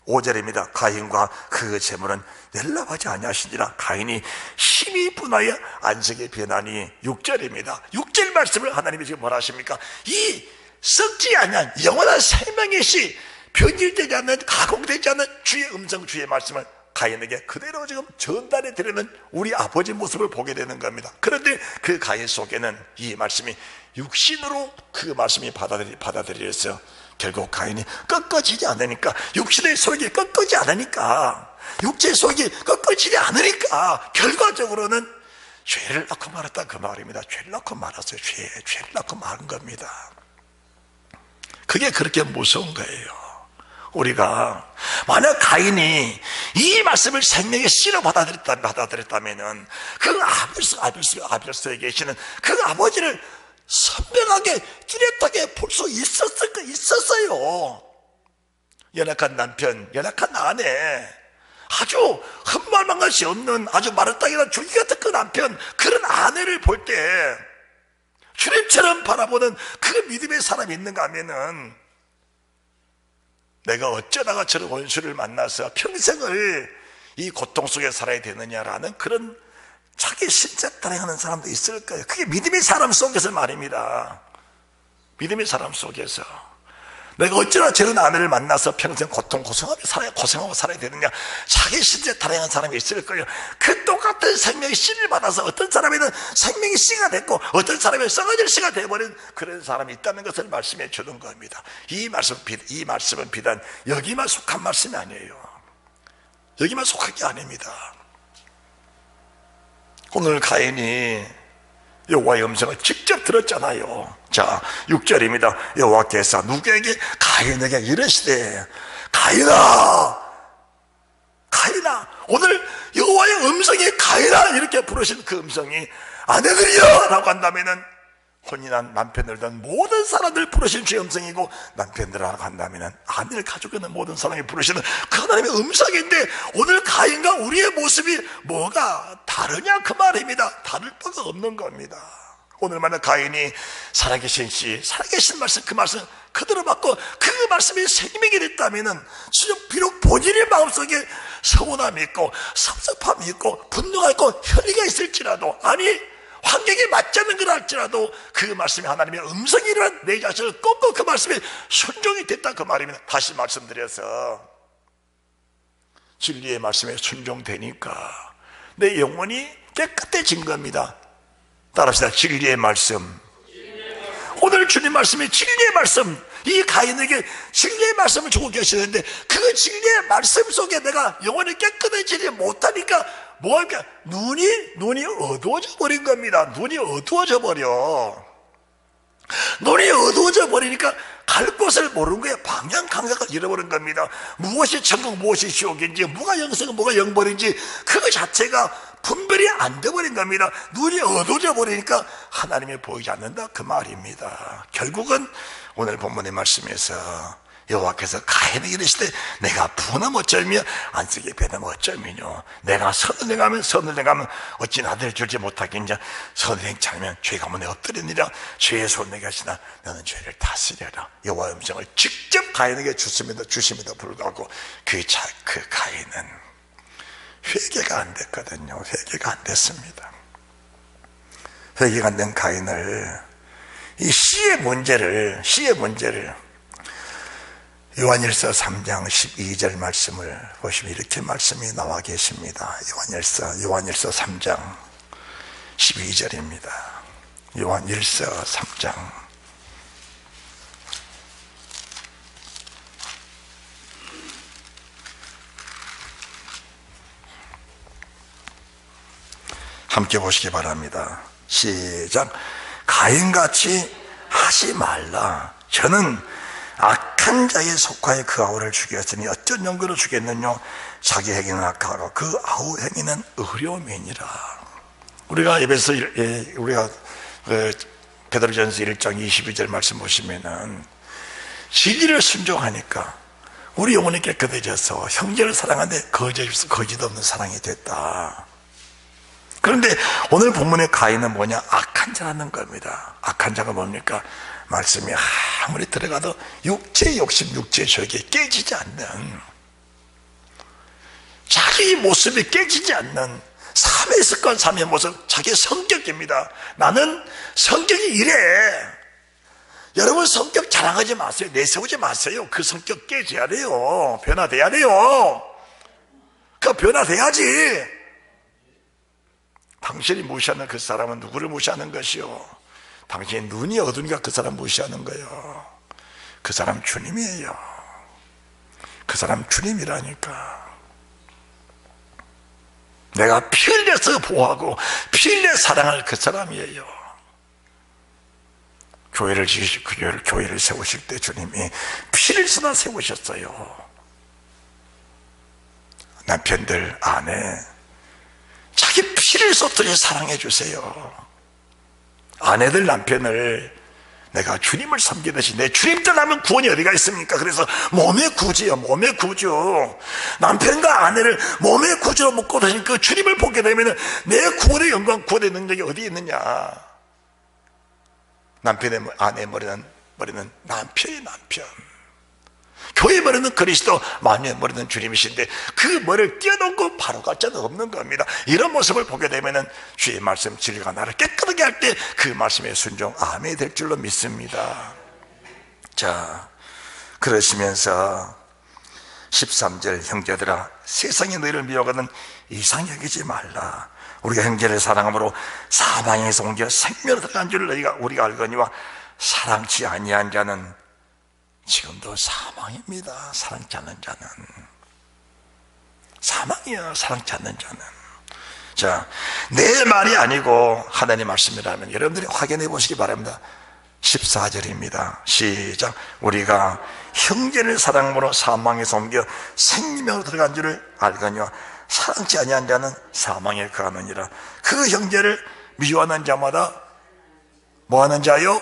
S1: 5절입니다. 가인과 그 제물은 연락하지 아니하시니라. 가인이 심히 분하여 안색에 변하니. 6절입니다. 6절 말씀을 하나님이 지금 뭐라 하십니까? 이 썩지 않는 영원한 생명의 씨, 변질되지 않는, 가공되지 않는 주의 음성, 주의 말씀을 가인에게 그대로 지금 전달해 드리는 우리 아버지 모습을 보게 되는 겁니다. 그런데 그 가인 속에는 이 말씀이 육신으로 그 말씀이 받아들여서 결국 가인이 꺾어지지 않으니까, 육신의 소욕이 꺾어지지 않으니까, 육체의 소욕이 꺾어지지 않으니까 결과적으로는 죄를 낳고 말았다 그 말입니다. 죄를 낳고 말았어요. 죄를 낳고 말은 겁니다. 그게 그렇게 무서운 거예요. 우리가 만약 가인이 이 말씀을 생명의 씨로 받아들였다면은 그 아벨소에 계시는 그 아버지를 선명하게 뚜렷하게 볼 수 있었어요. 연약한 남편, 연약한 아내, 아주 흠말만 것이 없는 아주 마르땅이나 줄기 같은 그 남편, 그런 아내를 볼 때 주님처럼 바라보는 그 믿음의 사람이 있는가 하면은 내가 어쩌다가 저런 원수를 만나서 평생을 이 고통 속에 살아야 되느냐라는 그런 자기 신세 따라하는 사람도 있을 거예요. 그게 믿음의 사람 속에서 말입니다. 믿음의 사람 속에서. 내가 어찌나 저런 아내를 만나서 평생 고생하고 살아야 되느냐. 자기 신세 타령한 사람이 있을 거예요. 그 똑같은 생명의 씨를 받아서 어떤 사람에는 생명의 씨가 됐고 어떤 사람은 썩어질 씨가 되어버린 그런 사람이 있다는 것을 말씀해 주는 겁니다. 이 말씀은 비단 여기만 속한 말씀이 아니에요. 여기만 속한 게 아닙니다. 오늘 가인이 여호와의 음성을 직접 들었잖아요. 자, 6절입니다. 여호와께서 누구에게? 가인에게 이르시되, 가인아, 오늘 여호와의 음성이 가인아 이렇게 부르신 그 음성이 아내들이여 라고 한다면은 혼인한 남편들든 모든 사람들 부르신 주의 음성이고, 남편들이라고 한다면은 아내를 가지고 있는 모든 사람이 부르시는 그 하나님의 음성인데, 오늘 가인과 우리의 모습이 뭐가 다르냐 그 말입니다. 다를 바가 없는 겁니다. 오늘 만약 가인이 살아계신 말씀, 그 말씀 그대로 받고 그 말씀이 생명이 됐다면은 비록 본인의 마음속에 서운함이 있고 섭섭함이 있고 분노가 있고 혈의가 있을지라도, 아니 환경에 맞지 않는 걸 할지라도 그 말씀이 하나님의 음성이라는 내 자신을 꺾고 그 말씀에 순종이 됐다 그 말입니다. 다시 말씀드려서 진리의 말씀에 순종되니까 내 영혼이 깨끗해진 겁니다. 따라합시다. 진리의 말씀. 오늘 주님 말씀이 진리의 말씀, 이 가인에게 진리의 말씀을 주고 계시는데 그 진리의 말씀 속에 내가 영혼이 깨끗해지지 못하니까 뭐할까? 눈이 어두워져 버린 겁니다. 눈이 어두워져 버리니까 갈 곳을 모르는 거예요. 방향 감각을 잃어버린 겁니다. 무엇이 천국, 무엇이 지옥인지, 뭐가 영생, 뭐가 영벌인지 그 자체가 분별이 안 돼버린 겁니다. 눈이 어두워져 버리니까 하나님이 보이지 않는다 그 말입니다. 결국은 오늘 본문의 말씀에서 여호와께서 가인에게 이르시되, 내가 부는 어쩔며 안식에 배는 어쩔미뇨. 내가 선을 행하면 어찌 나를 줄지 못하겠냐. 선을 행치 않으면 죄가 문에 엎드리니라. 죄의 손 내게 하시나 너는 죄를 다스려라. 여호와의 음성을 직접 가인에게 주심에도 불구하고 그 가인은 회개가 안 됐거든요. 회개가 안 됐습니다. 회개가 안 된 가인을, 이 씨의 문제를 요한일서 3장 12절 말씀을 보시면 이렇게 말씀이 나와 계십니다. 요한일서 3장 12절입니다. 요한일서 3장 함께 보시기 바랍니다. 시작. 가인같이 하지 말라. 저는 악한 자의 속하여 그 아우를 죽였으니 어떤 연고로 죽였느냐. 자기 행위는 악하고 그 아우 행위는 의로움이니라. 우리가 베드로전서 1장 22절 말씀 보시면은 진리를 순종하니까 우리 영혼이 깨끗해져서 형제를 사랑하는데 거짓 없는 사랑이 됐다. 그런데 오늘 본문의 가인은 뭐냐? 악한 자라는 겁니다. 악한 자가 뭡니까? 말씀이 아무리 들어가도 육체의 욕심, 육체의 죄에 깨지지 않는, 자기 모습이 깨지지 않는 삶의 습관, 삶의 모습, 자기 성격입니다. 나는 성격이 이래. 여러분 성격 자랑하지 마세요. 내세우지 마세요. 그 성격 깨져야 돼요. 변화돼야 돼요. 그 변화돼야지. 당신이 무시하는 그 사람은 누구를 무시하는 것이요? 당신의 눈이 어두우니까 그 사람 무시하는 거예요. 그 사람 주님이에요. 그 사람 주님이라니까. 내가 피 흘려서 보호하고 피 흘려 사랑할 그 사람이에요. 교회를 세우실 때 주님이 피를 쏟아 세우셨어요. 남편들, 아내, 자기 피를 쏟듯이 사랑해 주세요. 아내들, 남편을 내가 주님을 섬기듯이, 내 주님 떠나면 구원이 어디가 있습니까? 그래서 몸의 구주요, 몸의 구주. 남편과 아내를 몸의 구주로 묶고 다니는 그 주님을 보게 되면 내 구원의 영광, 구원의 능력이 어디 있느냐? 남편의 아내 머리는 남편의 남편. 교회 머리는 그리스도, 만유의 머리는 주님이신데 그 머리를 띄어놓고 바로 갈 자는 없는 겁니다. 이런 모습을 보게 되면은 주의 말씀, 진리가 나를 깨끗하게 할 때 그 말씀에 순종, 아멘이 될 줄로 믿습니다. 자, 그러시면서 13절 형제들아 세상이 너희를 미워하거든 이상히 여기지 말라. 우리가 형제를 사랑함으로 사망에서 옮겨 생명으로 들어간 줄 우리가 알거니와 사랑치 아니한 자는 지금도 사망입니다. 사랑치 않는 자는 사망이야. 사랑치 않는 자는. 자, 내 말이 아니고 하나님 말씀이라면 여러분들이 확인해 보시기 바랍니다. 14절입니다 시작. 우리가 형제를 사랑함으로 사망에서 옮겨 생명으로 들어간 줄을 알거니와 사랑치 아니한 자는 사망에 거하느니라. 그 형제를 미워하는 자마다 뭐하는 자요?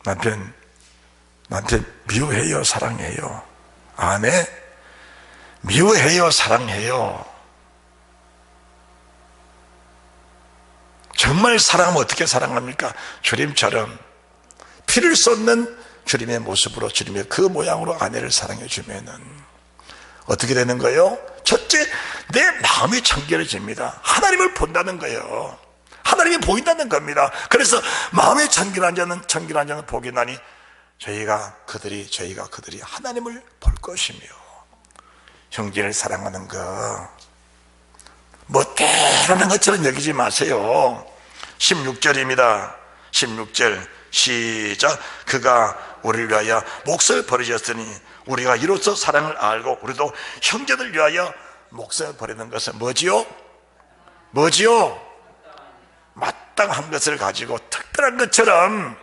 S1: 남편 미워해요? 사랑해요? 아내 미워해요? 사랑해요? 정말 사랑하면 어떻게 사랑합니까? 주님처럼 피를 쏟는 주님의 모습으로, 주님의 그 모양으로 아내를 사랑해 주면은 어떻게 되는 거예요? 첫째, 내 마음이 청결해집니다. 하나님을 본다는 거예요. 하나님이 보인다는 겁니다. 그래서 마음에 청결한 자는 복이 나니 저희가 그들이 하나님을 볼 것이며. 형제를 사랑하는 거 뭐 대단한 것처럼 여기지 마세요. 16절입니다 16절 시작. 그가 우리를 위하여 목숨을 버리셨으니 우리가 이로써 사랑을 알고 우리도 형제들 위하여 목숨을 버리는 것은 뭐지요? 마땅한 것을 가지고 특별한 것처럼.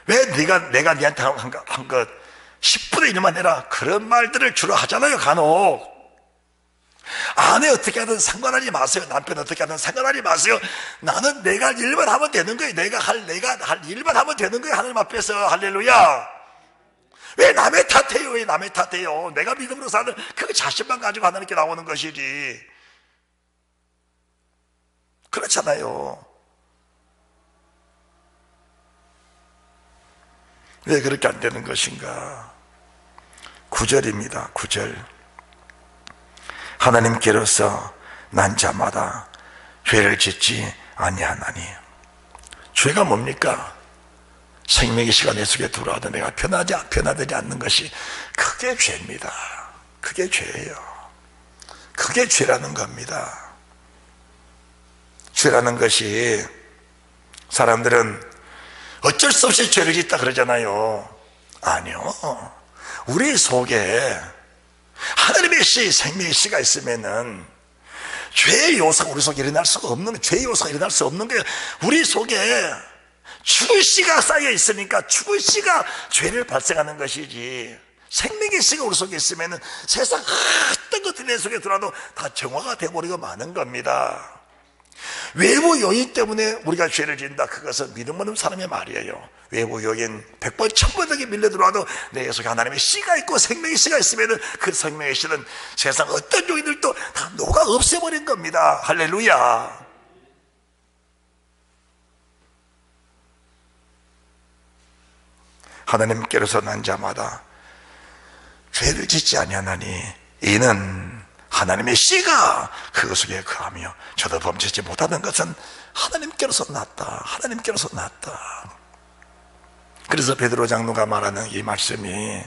S1: 왜 내가 니한테 한 것 10분의 1만 해라, 그런 말들을 주로 하잖아요. 간혹 아내 어떻게 하든 상관하지 마세요. 남편 어떻게 하든 상관하지 마세요. 나는 내가 할 일만 하면 되는 거예요. 내가 할 일만 하면 되는 거예요. 하나님 앞에서. 할렐루야. 왜 남의 탓해요? 왜 남의 탓해요? 내가 믿음으로 사는 그 자신만 가지고 하나님께 나오는 것이지. 그렇잖아요. 왜 그렇게 안 되는 것인가? 9절입니다 9절. 하나님께로서 난 자마다 죄를 짓지 아니하나니. 죄가 뭡니까? 생명의 시간 내 속에 들어와도 내가 변화되지 않는 것이 그게 죄입니다. 그게 죄예요. 그게 죄라는 겁니다. 죄라는 것이, 사람들은 어쩔 수 없이 죄를 짓다 그러잖아요. 아니요. 우리 속에 하나님의 씨, 생명의 씨가 있으면은 죄의 요소가 우리 속에 일어날 수가 없는 거예요. 죄의 요소가 일어날 수 없는 거예요. 우리 속에 죽을 씨가 쌓여 있으니까 죽을 씨가 죄를 발생하는 것이지, 생명의 씨가 우리 속에 있으면은 세상 어떤 것들이 내 속에 들어와도 다 정화가 되어버리고 마는 겁니다. 외부 요인 때문에 우리가 죄를 짓는다, 그것은 믿음 없는 사람의 말이에요. 외부 요인 100번 1000번에게 밀려 들어와도 내 속에 하나님의 씨가 있고 생명의 씨가 있으면 그 생명의 씨는 세상 어떤 요인들도 다 녹아 없애버린 겁니다. 할렐루야. 하나님께로서 난 자마다 죄를 짓지 아니하나니 이는 하나님의 씨가 그 속에 거하며 저도 범죄치 못하는 것은 하나님께로서 났다. 하나님께로서 났다. 그래서 베드로 장로가 말하는 이 말씀이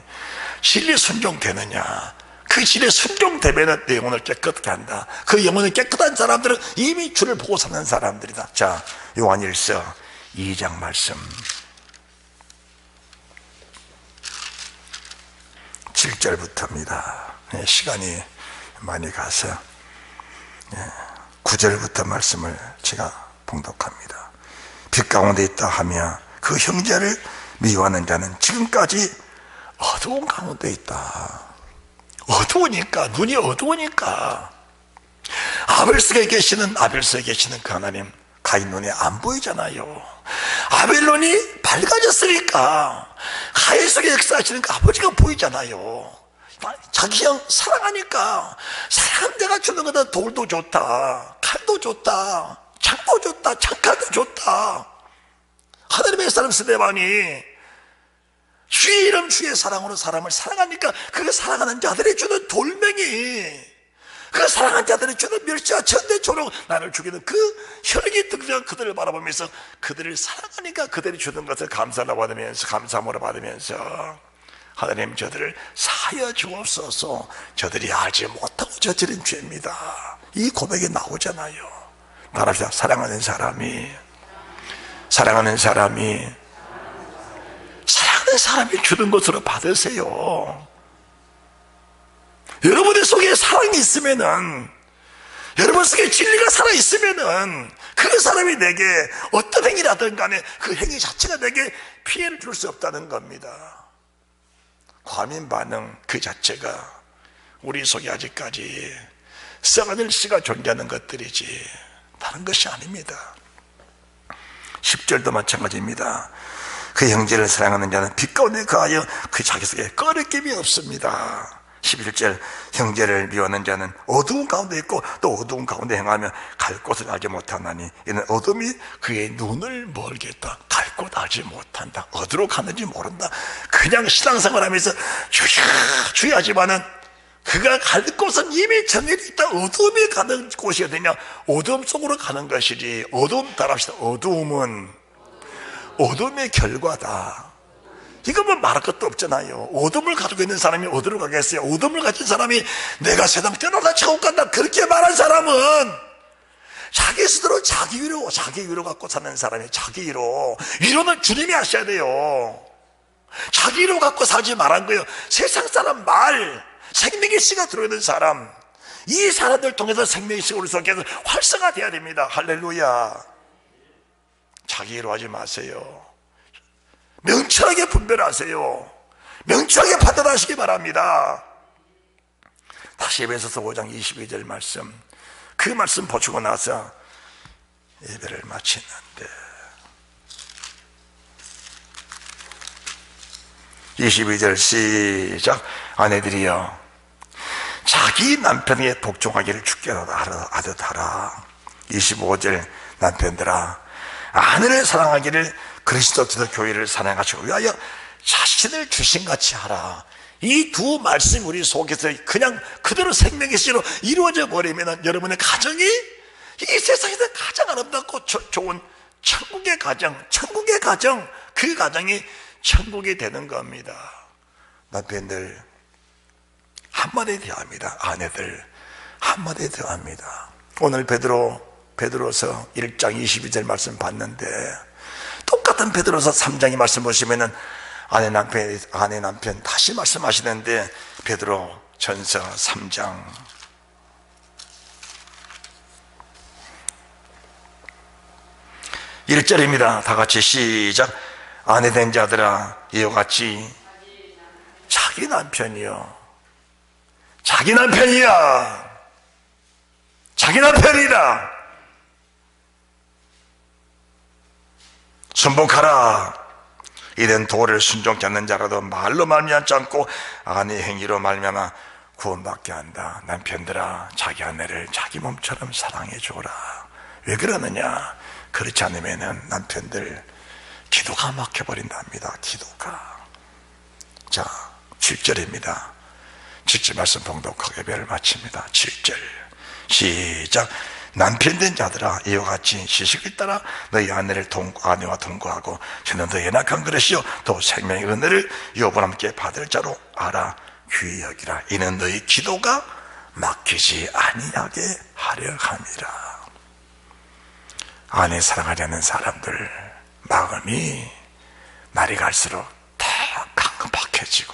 S1: 진리에 순종되느냐, 그 진리에 순종되면 내 영혼을 깨끗게 한다. 그 영혼이 깨끗한 사람들은 이미 주를 보고 사는 사람들이다. 자, 요한일서 2장 말씀 7절부터입니다 시간이 많이 가서 9절부터 말씀을 제가 봉독합니다. 빛 가운데 있다 하며 그 형제를 미워하는 자는 지금까지 어두운 가운데 있다. 어두우니까, 눈이 어두우니까. 아벨석에 계시는 그 하나님, 가인 눈에 안 보이잖아요. 아벨 눈이 밝아졌으니까 가인 속에 역사하시는 그 아버지가 보이잖아요. 자기 형 사랑하니까, 사랑하는 내가 주는 거다. 돌도 좋다, 칼도 좋다, 창도 좋다, 창칼도 좋다. 하나님의 사람 스데반이 주의 이름 주의 사랑으로 사람을 사랑하니까 그 사랑하는 자들이 주는 돌멩이, 그 그 사랑한 자들이 주는 멸시와 천대초록 나를 죽이는 그 혈기 등장 그들을 바라보면서 그들을 사랑하니까 그들이 주는 것을 감사로 받으면서 감사함으로 받으면서 하나님 저들을 사하여 주옵소서. 저들이 알지 못하고 저지른 죄입니다. 이 고백이 나오잖아요. 말합시다. 사랑하는 사람이 주는 것으로 받으세요. 여러분의 속에 사랑이 있으면은, 여러분 속에 진리가 살아있으면은 그 사람이 내게 어떤 행위를 하든 간에 그 행위 자체가 내게 피해를 줄 수 없다는 겁니다. 과민 반응 그 자체가 우리 속에 아직까지 썩어질 씨가 존재하는 것들이지 다른 것이 아닙니다. 10절도 마찬가지입니다. 그 형제를 사랑하는 자는 빛 가운데 거하여 그 자기 속에 꺼리낌이 없습니다. 11절 형제를 미워하는 자는 어두운 가운데 있고 또 어두운 가운데 행하며 갈 곳을 알지 못하나니 이는 어둠이 그의 눈을 멀게 했다. 갈 곳 알지 못한다. 어디로 가는지 모른다. 그냥 신앙생활하면서 주야 하지만은 그가 갈 곳은 이미 정해져 있다. 어둠이 가는 곳이 어디냐? 어둠 속으로 가는 것이지. 어둠 따라합시다. 어둠은 어둠의 결과다. 이건 뭐 말할 것도 없잖아요. 어둠을 가지고 있는 사람이 어디로 가겠어요? 어둠을 가진 사람이 내가 세상 떠나다 천국 간다 그렇게 말한 사람은 자기 스스로 자기 위로 갖고 사는 사람이 자기 위로는 주님이 하셔야 돼요. 자기 위로 갖고 살지 말한 거예요. 세상 사람 말, 생명의 씨가 들어있는 사람, 이 사람들 통해서 생명의 씨가 우리 속에서 활성화돼야 됩니다. 할렐루야. 자기 위로 하지 마세요. 명철하게 분별하세요. 명철하게 판단하시기 바랍니다. 다시 에베소서 5장 22절 말씀, 그 말씀 보시고 나서 예배를 마치는데 22절 시작. 아내들이여 자기 남편에게 복종하기를 주께 하듯 하라. 25절 남편들아 아내를 사랑하기를 그리스도 교회를 사랑하시고 위하여 자신을 주신같이 하라. 이 두 말씀이 우리 속에서 그냥 그대로 생명의 씨로 이루어져 버리면 여러분의 가정이 이 세상에서 가장 아름답고 좋은 천국의 가정, 그 가정이 천국이 되는 겁니다. 남편들 한마디 대합니다. 아내들 한마디 대합니다. 오늘 베드로서 1장 22절 말씀 봤는데 똑같은 베드로서 3장의 말씀 보시면은 아내 남편 다시 말씀하시는데 베드로 전서 3장 1절입니다. 다 같이 시작. 아내 된 자들아 이와 같이 자기 남편이야. 자기 남편이다. 순복하라. 이는 도를 순종치 않는 자라도 말로 말미암지 않고 아내 행위로 말미암아 구원받게 한다. 남편들아 자기 아내를 자기 몸처럼 사랑해 주라. 왜 그러느냐? 그렇지 않으면 남편들 기도가 막혀버린답니다. 기도가. 자 7절입니다 7절 말씀 봉독하게 예배를 마칩니다. 7절 시작. 남편 된 자들아 이와 같이 지식을 따라 너희 아내와 동거하고 저는 더 연약한 그릇이요 또 생명의 은혜를 여보함께 받을 자로 알아 귀히 여기라. 이는 너희 기도가 막히지 아니하게 하려 함이라. 아내 사랑하지 않는 사람들 마음이 날이 갈수록 더 강팍해지고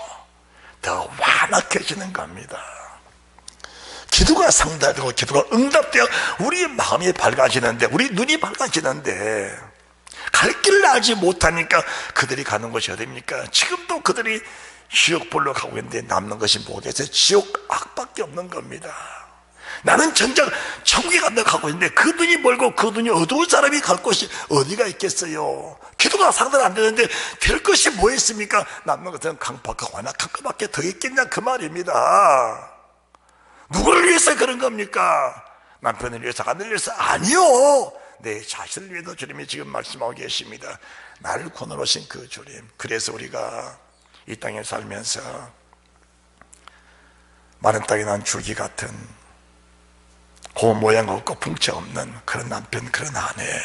S1: 더 완악해지는 겁니다. 기도가 상달되고 기도가 응답되어 우리 마음이 밝아지는데, 우리 눈이 밝아지는데 갈 길을 알지 못하니까 그들이 가는 것이 어디입니까? 지금도 그들이 지옥불로 가고 있는데 남는 것이 뭐겠어요? 지옥 악밖에 없는 겁니다. 나는 정작 천국에 간다고 하고 있는데 그 눈이 멀고 그 눈이 어두운 사람이 갈 곳이 어디가 있겠어요? 기도가 상달 안 되는데 될 것이 뭐 있습니까? 남는 것은 강팍과 완악한 것밖에 더 있겠냐 그 말입니다. 누구를 위해서 그런 겁니까? 남편을 위해서, 아내를 위해서? 아니요. 내 자신을 위해서 주님이 지금 말씀하고 계십니다. 나를 권하신 그 주님. 그래서 우리가 이 땅에 살면서 마른 땅에 난 줄기 같은 모양 없고 풍채 없는 그런 남편, 그런 아내,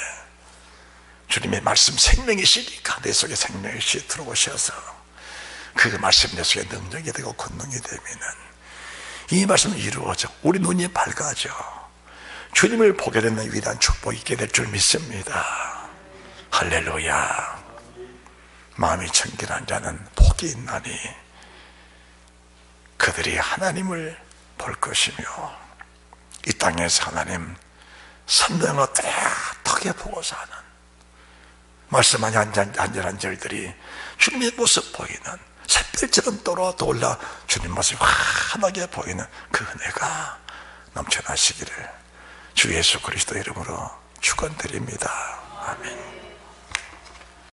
S1: 주님의 말씀 생명이시니까 내 속에 생명이시 들어오셔서 그 말씀 내 속에 능력이 되고 권능이 되면은 이 말씀은 이루어져 우리 눈이 밝아져 주님을 보게 되는 위대한 축복이 있게 될 줄 믿습니다. 할렐루야. 마음이 청결한 자는 복이 있나니 그들이 하나님을 볼 것이며, 이 땅에서 하나님 선명하게 떻게 보고 사는 말씀하니 안전한 절들이 주님의 모습 보이는 샛별처럼 떠올라 주님 모습이 환하게 보이는 그 은혜가 넘쳐나시기를 주 예수 그리스도 이름으로 축원드립니다. 아멘.